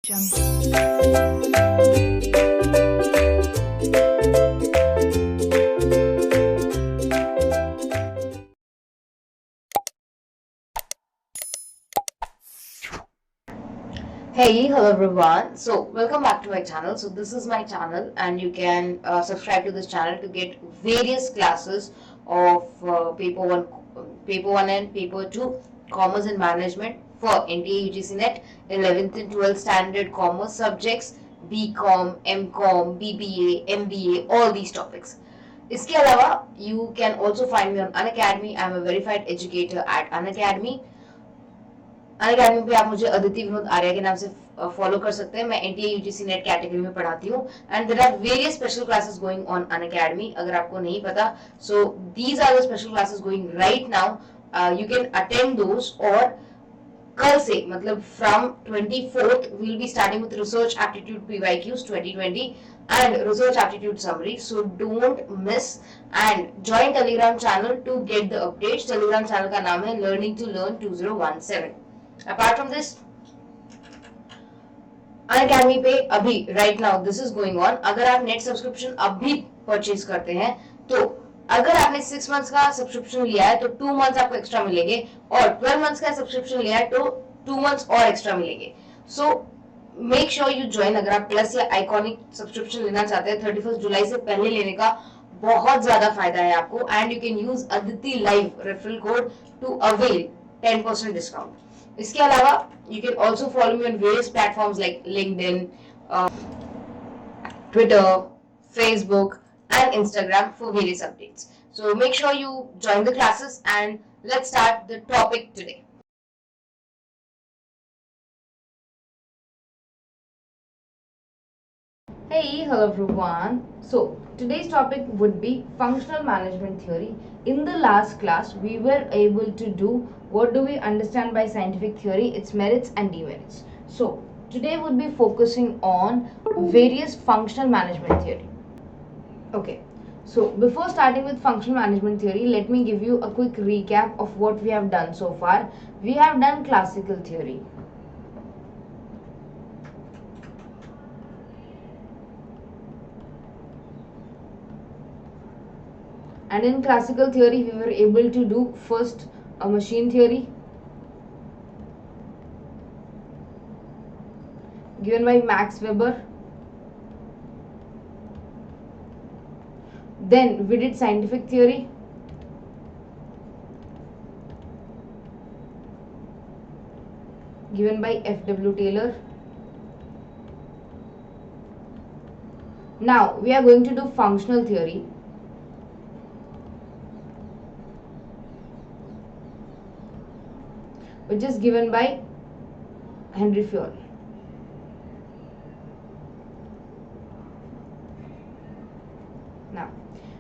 Hey, hello everyone. So, welcome back to my channel. So, this is my channel, and you can subscribe to this channel to get various classes of paper 1 and paper 2 commerce and management for NTA UGC NET 11th and 12th standard commerce subjects BCom, MCom, BBA, MBA, all these topics. इसके अलावा you can also find me on Unacademy. I am a verified educator at Unacademy. Unacademy पे आप मुझे अदिति विनोद आर्या के नाम से follow कर सकते हैं. मैं एनटीए यूजीसी नेट कैटेगरी में पढ़ाती हूँ and there are various special classes going on Unacademy. अगर आपको नहीं पता, so these are the special classes going right now. You can attend those. और कल से मतलब फ्रॉम 24th we'll be starting with research aptitude PYQs 2020 and research aptitude summary. So don't miss and join Telegram channel to get the updates. Telegram channel का नाम है Learning to Learn 2017. Apart from this, Unacademy पे अभी right now this is going on. अगर आप net subscription अभी purchase करते हैं तो अगर आपने 6 मंथ्स का सब्सक्रिप्शन लिया है तो 2 मंथ्स आपको एक्स्ट्रा मिलेंगे, और 12 मंथ्स का सब्सक्रिप्शन लिया है तो 2 मंथ्स और एक्स्ट्रा मिलेंगे. So make sure you join. अगर आप प्लस या आइकॉनिक सब्सक्रिप्शन लेना चाहते हैं 31 जुलाई से पहले लेने का बहुत ज्यादा फायदा है आपको. And you can use Aditi live referral code to avail 10% discount. इसके अलावा you can also follow me on various platforms like LinkedIn, Twitter, Facebook and Instagram for various updates. So make sure you join the classes and let's start the topic today. Hey, hello everyone. So today's topic would be functional management theory. In the last class, we were able to do what do we understand by scientific theory, its merits and demerits. So today would be focusing on various functional management theory. Okay. So before starting with functional management theory, let me give you a quick recap of what we have done so far. We have done classical theory. And in classical theory, we were able to do first a machine theory given by Max Weber. Then we did scientific theory. Given by F.W. Taylor. Now we are going to do functional theory. Which is given by Henry Fayol. Now,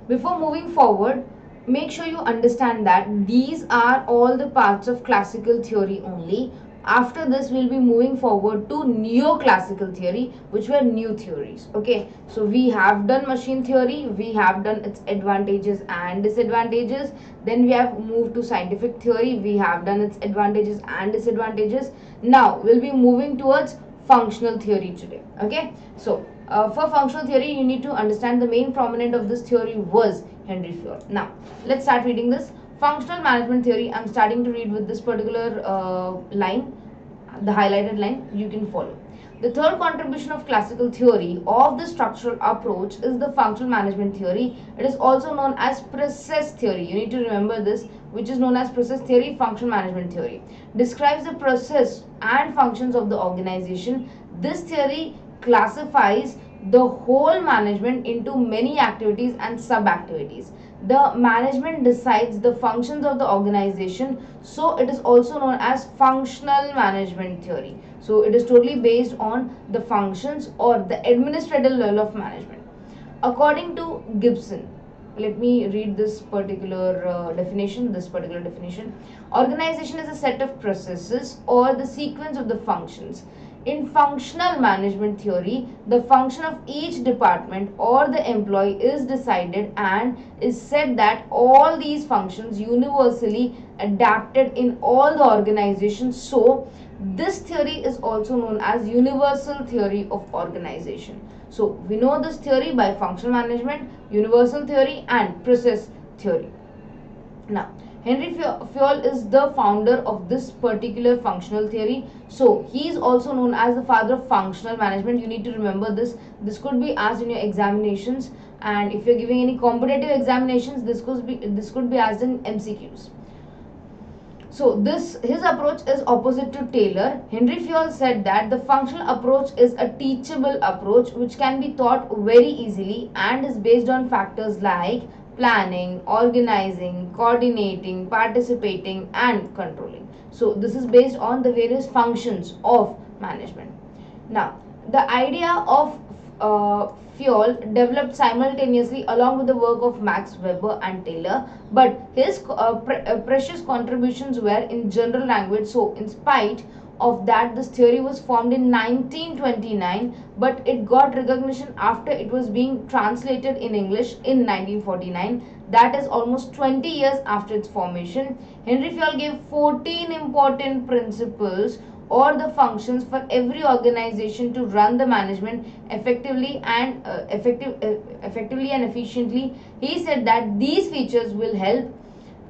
before moving forward, make sure you understand that these are all the parts of classical theory only. After this, we'll be moving forward to neoclassical theory, which were new theories. Okay, so we have done machine theory, we have done its advantages and disadvantages. Then we have moved to scientific theory, we have done its advantages and disadvantages. Now we'll be moving towards functional theory today. Okay, so for functional theory, you need to understand the main proponent of this theory was Henry Fayol. Now let's start reading this. Functional management theory, I'm starting to read with this particular line, the highlighted line. You can follow. The third contribution of classical theory of the structural approach is the functional management theory. It is also known as process theory. You need to remember this, which is known as process theory. Functional management theory describes the process and functions of the organization. This theory classifies the whole management into many activities and sub-activities. The management decides the functions of the organization, so it is also known as functional management theory. So it is totally based on the functions or the administrative level of management. According to Gibson, let me read this particular definition. Organization is a set of processes or the sequence of the functions. In functional management theory, the function of each department or the employee is decided and is said that all these functions universally adapted in all the organizations. So This theory is also known as universal theory of organization. So we know this theory by functional management, universal theory and process theory. Now, Henry Fayol is the founder of this particular functional theory. So, he is also known as the father of functional management. You need to remember this. This could be asked in your examinations, and if you're giving any competitive examinations, this could be asked in MCQs. So his approach is opposite to Taylor. Henry Fayol said that the functional approach is a teachable approach which can be taught very easily and is based on factors like planning, organizing, coordinating, participating and controlling. So this is based on the various functions of management. Now, the idea of Fayol developed simultaneously along with the work of Max Weber and Taylor, but his precious contributions were in general language. So, in spite of that, this theory was formed in 1929, but it got recognition after it was being translated in English in 1949. That is almost 20 years after its formation. Henry Fayol gave 14 important principles or the functions for every organization to run the management effectively and efficiently. He said that these features will help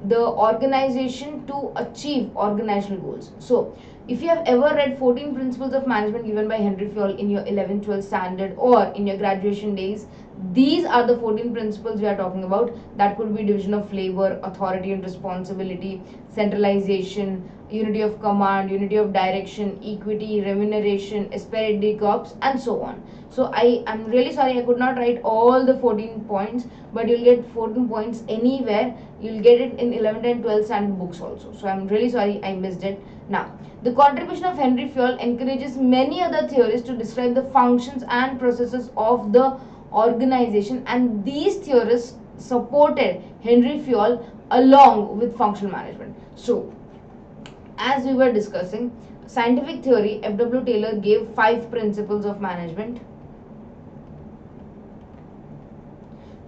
the organization to achieve organizational goals. So if you have ever read 14 principles of management given by Henry Fayol in your 11th 12th standard or in your graduation days, these are the 14 principles we are talking about. That could be division of labor, authority and responsibility, centralization, unity of command, unity of direction, equity, remuneration, esprit de corps and so on. So I am really sorry I could not write all the 14 points, but you'll get 14 points anywhere. You'll get it in 11th and 12th standard books also. So I'm really sorry I missed it. Now, the contribution of Henry Fayol encourages many other theories to describe the functions and processes of the organization, and these theorists supported Henry Fayol along with functional management. So, as we were discussing, scientific theory, F.W. Taylor gave 5 principles of management.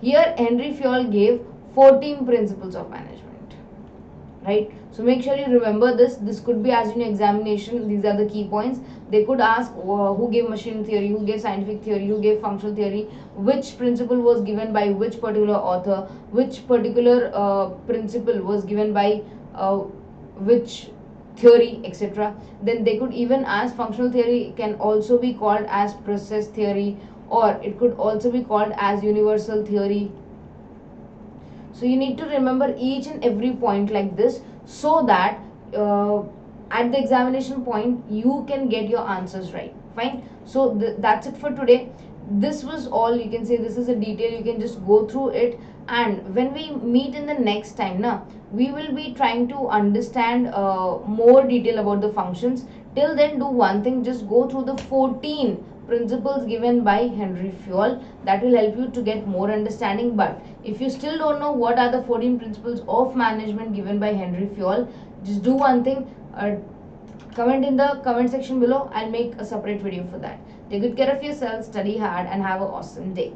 Here, Henry Fayol gave 14 principles of management, right? So make sure you remember this. This could be asked in your examination. These are the key points. They could ask who gave machine theory, who gave scientific theory, who gave functional theory, which principle was given by which particular author, which particular principle was given by which theory, etc. Then they could even ask functional theory can also be called as process theory, or it could also be called as universal theory. So you need to remember each and every point like this, so that at the examination point you can get your answers right. Fine. So that's it for today. This was all, you can say this is a detail, you can just go through it, and when we meet in the next time now, we will be trying to understand more detail about the functions. Till then, do one thing, just go through the 14 principles given by Henry Fayol. That will help you to get more understanding. But if you still don't know what are the 14 principles of management given by Henry Fayol, just do one thing, comment in the comment section below. I'll make a separate video for that. Take good care of yourself, study hard and have an awesome day.